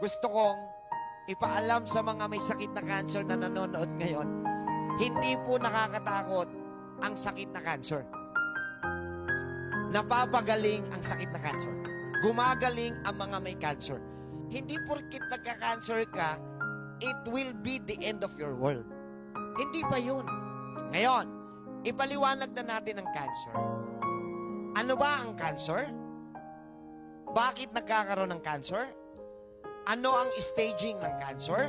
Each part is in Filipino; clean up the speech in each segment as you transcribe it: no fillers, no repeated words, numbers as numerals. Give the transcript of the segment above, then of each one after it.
gusto kong ipaalam sa mga may sakit na cancer na nanonood ngayon, hindi po nakakatakot ang sakit na cancer. Napapagaling ang sakit na cancer. Gumagaling ang mga may cancer. Hindi porkit nagka-cancer ka, it will be the end of your world. Hindi pa yun. Ngayon, ipaliwanag na natin ang cancer. Ano ba ang cancer? Bakit nagkakaroon ng cancer? Ano ang staging ng cancer?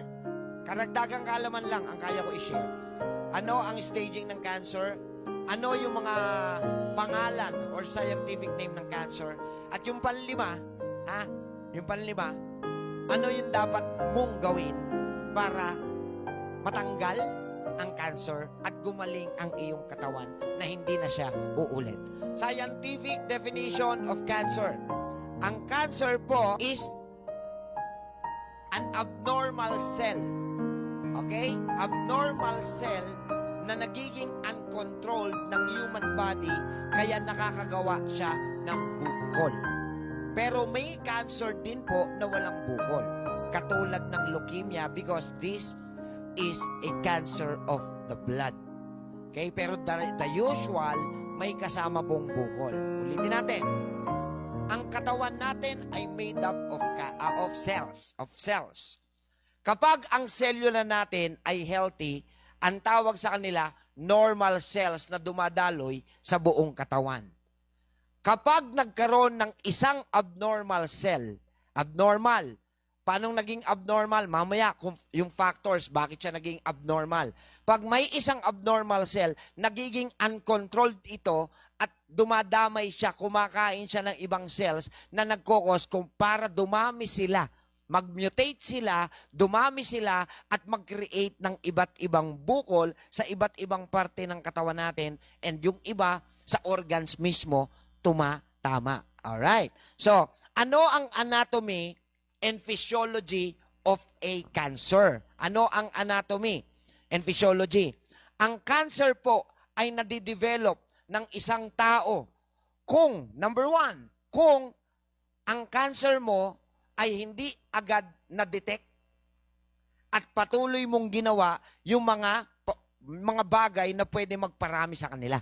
Karagdagang kaalaman lang ang kaya ko i-share. Ano ang staging ng cancer? Ano yung mga pangalan or scientific name ng cancer? At yung panlima, ano yung dapat mong gawin para matanggal ang cancer at gumaling ang iyong katawan na hindi na siya uulit. Scientific definition of cancer. Ang cancer po is an abnormal cell. Okay? Abnormal cell na nagiging uncontrolled ng human body kaya nakakagawa siya ng bukol. Pero may cancer din po na walang bukol. Katulad ng leukemia because this is a cancer of the blood. Okay? Pero the usual, may kasama pong bukol. Ulitin natin. Ang katawan natin ay made up of cells. Kapag ang cellula natin ay healthy, ang tawag sa kanila, normal cells na dumadaloy sa buong katawan. Kapag nagkaroon ng isang abnormal cell, abnormal, paano naging abnormal? Mamaya, yung factors, bakit siya naging abnormal? Pag may isang abnormal cell, nagiging uncontrolled ito at dumadamay siya, kumakain siya ng ibang cells na nagkokos kung para dumami sila, mag-mutate sila, dumami sila, at mag-create ng iba't ibang bukol sa iba't ibang parte ng katawan natin, and yung iba sa organs mismo, tumatama. Alright? So, ano ang anatomy and physiology of a cancer? Ano ang anatomy and physiology? Ang cancer po ay nadidevelop ng isang tao kung, number one, kung ang cancer mo ay hindi agad na-detect at patuloy mong ginawa yung mga bagay na pwede magparami sa kanila.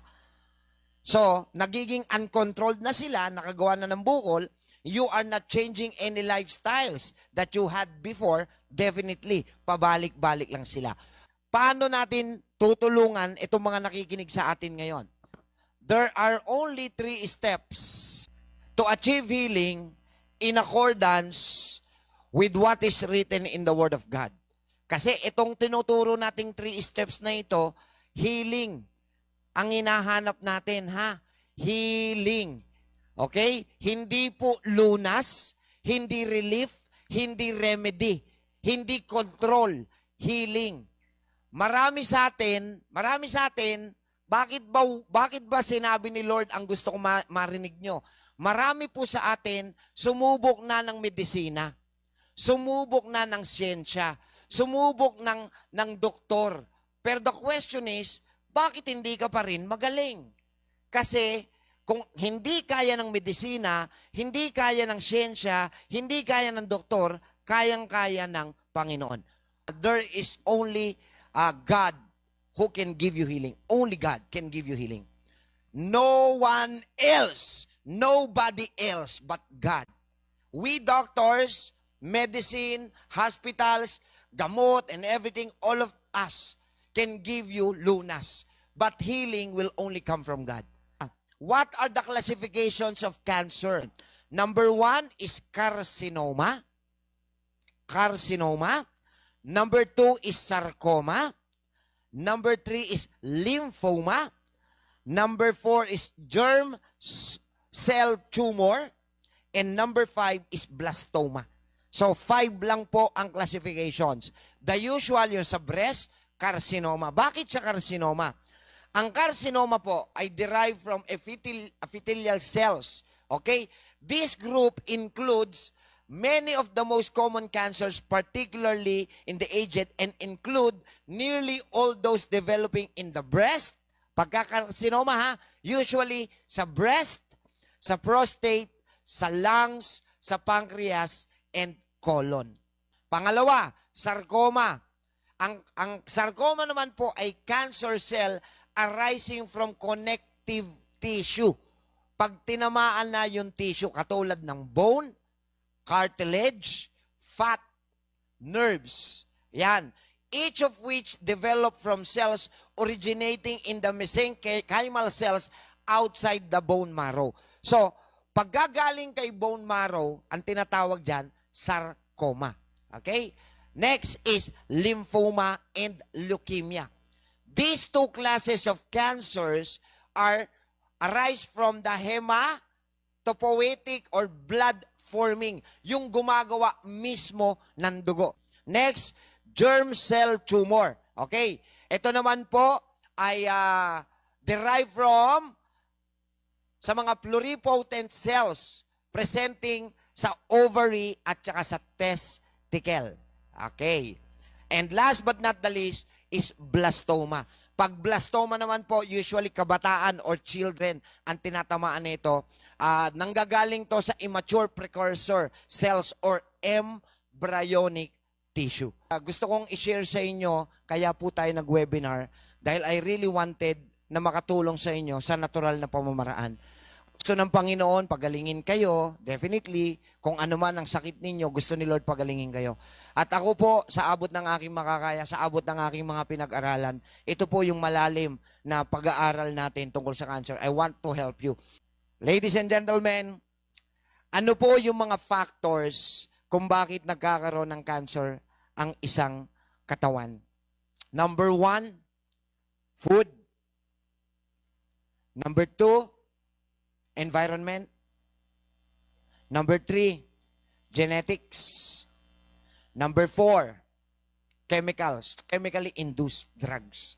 So, nagiging uncontrolled na sila, nakagawa na ng bukol, you are not changing any lifestyles that you had before, definitely, pabalik-balik lang sila. Paano natin tutulungan itong mga nakikinig sa atin ngayon? There are only 3 steps to achieve healing in accordance with what is written in the Word of God. Kasi itong tinuturo nating 3 steps na ito, healing. Ang hinahanap natin, ha? Healing. Okay? Hindi po lunas, hindi relief, hindi remedy, hindi control, healing. Marami sa atin, bakit ba sinabi ni Lord ang gusto ko marinig nyo? Marami po sa atin, sumubok na ng medisina, sumubok na ng siyensya, sumubok ng doktor. Pero the question is, bakit hindi ka pa rin magaling? Kasi kung hindi kaya ng medisina, hindi kaya ng siyensya, hindi kaya ng doktor, kayang-kaya ng Panginoon. There is only God who can give you healing. Only God can give you healing. No one else, nobody else but God. We doctors, medicine, hospitals, gamot, and everything, all of us can give you lunas. But healing will only come from God. What are the classifications of cancer? Number 1 is carcinoma. Carcinoma. Number 2 is sarcoma. Number 3 is lymphoma. Number 4 is germ cell tumor. And number 5 is blastoma. So, 5 lang po ang classifications. The usual yung sa breast, carcinoma. Bakit siya carcinoma? Ang carcinoma po ay derived from epithelial cells. Okay? This group includes many of the most common cancers, particularly in the aged, and include nearly all those developing in the breast. Pagka-carcinoma, ha? Usually sa breast, sa prostate, sa lungs, sa pancreas, and colon. Pangalawa, sarcoma. Ang sarcoma naman po ay cancer cell arising from connective tissue. Pag tinamaan na yung tissue, katulad ng bone, cartilage, fat, nerves. Yan. Each of which develop from cells originating in the mesenchymal cells outside the bone marrow. So, pagkagaling kay bone marrow, ang tinatawag dyan, sarcoma. Okay? Next is lymphoma and leukemia. These two classes of cancers arise from the hematopoietic or blood forming, yung gumagawa mismo ng dugo. Next, germ cell tumor. Okay? Ito naman po ay derived from sa mga pluripotent cells presenting sa ovary at saka sa testicle. Okay. And last but not the least is blastoma. Pag blastoma naman po, usually kabataan or children ang tinatamaan nito. Nanggagaling to sa immature precursor cells or embryonic tissue. Gusto kong i-share sa inyo, kaya po tayo nag-webinar, dahil I really wanted na makatulong sa inyo sa natural na pamamaraan. Gusto ng Panginoon, pagalingin kayo, definitely, kung ano man ang sakit ninyo, gusto ni Lord pagalingin kayo. At ako po, sa abot ng aking makakaya, sa abot ng aking mga pinag-aralan, ito po yung malalim na pag-aaral natin tungkol sa cancer. I want to help you. Ladies and gentlemen, ano po yung mga factors kung bakit nagkakaroon ng cancer ang isang katawan? Number 1, food. Number 2, environment. Number 3, genetics. Number 4, chemicals, chemically induced drugs.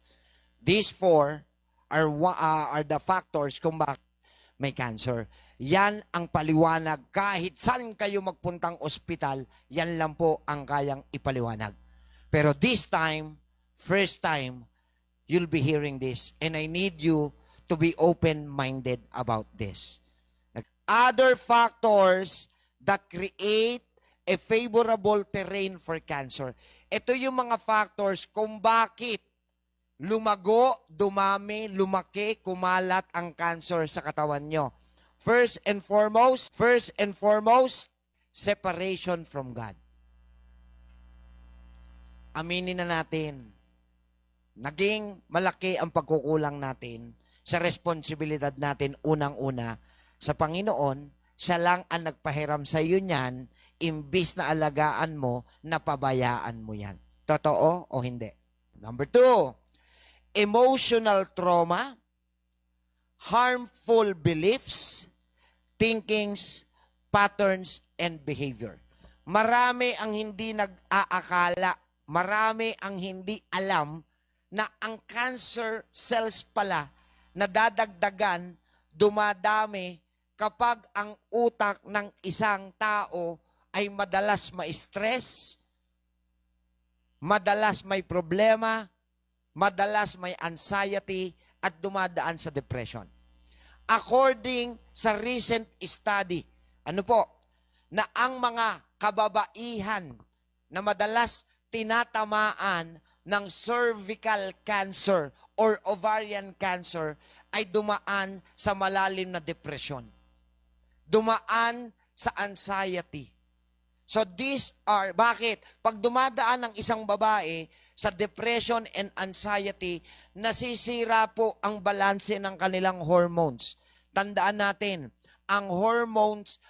These 4 are the factors kung bakit may cancer. Yan ang paliwanag. Kahit saan kayo magpuntang ospital, yan lang po ang kayang ipaliwanag. Pero this time, first time, you'll be hearing this. And I need you to be open-minded about this. Other factors that create a favorable terrain for cancer. Ito yung mga factors kung bakit lumago, dumami, lumaki, kumalat ang cancer sa katawan nyo. First and foremost, separation from God. Aminin na natin, naging malaki ang pagkukulang natin sa responsibilidad natin unang-una sa Panginoon. Siya lang ang nagpahiram sa iyo niyan, imbis na alagaan mo, napabayaan mo yan. Totoo o hindi? Number 2, emotional trauma, harmful beliefs, thinkings, patterns, and behavior. Marami ang hindi nag-aakala, marami ang hindi alam na ang cancer cells pala nadadagdagan, dumadami kapag ang utak ng isang tao ay madalas ma-stress, madalas may problema, madalas may anxiety, at dumadaan sa depression. According sa recent study, ano po, na ang mga kababaihan na madalas tinatamaan ng cervical cancer or ovarian cancer ay dumaan sa malalim na depression. Dumaan sa anxiety. So these are, bakit? Pag dumadaan ng isang babae sa depression and anxiety, nasisira po ang balanse ng kanilang hormones. Tandaan natin, ang hormones,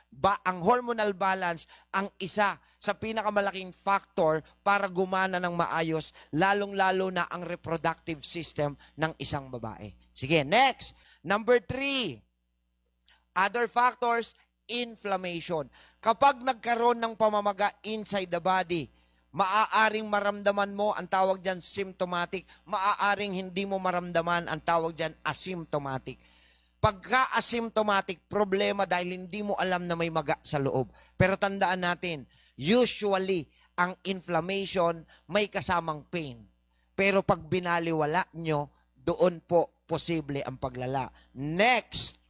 ang hormonal balance, ang isa sa pinakamalaking factor para gumana ng maayos, lalong-lalo na ang reproductive system ng isang babae. Sige, next. Number 3, other factors, inflammation. Kapag nagkaroon ng pamamaga inside the body, maaaring maramdaman mo, ang tawag dyan symptomatic, maaaring hindi mo maramdaman, ang tawag dyan asymptomatic. Pagka-asymptomatic, problema dahil hindi mo alam na may maga sa loob. Pero tandaan natin, usually, ang inflammation may kasamang pain. Pero pag binaliwala nyo, doon po posible ang paglala. Next,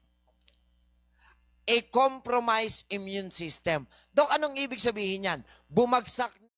a compromised immune system. Dok, anong ibig sabihin yan? Bumagsak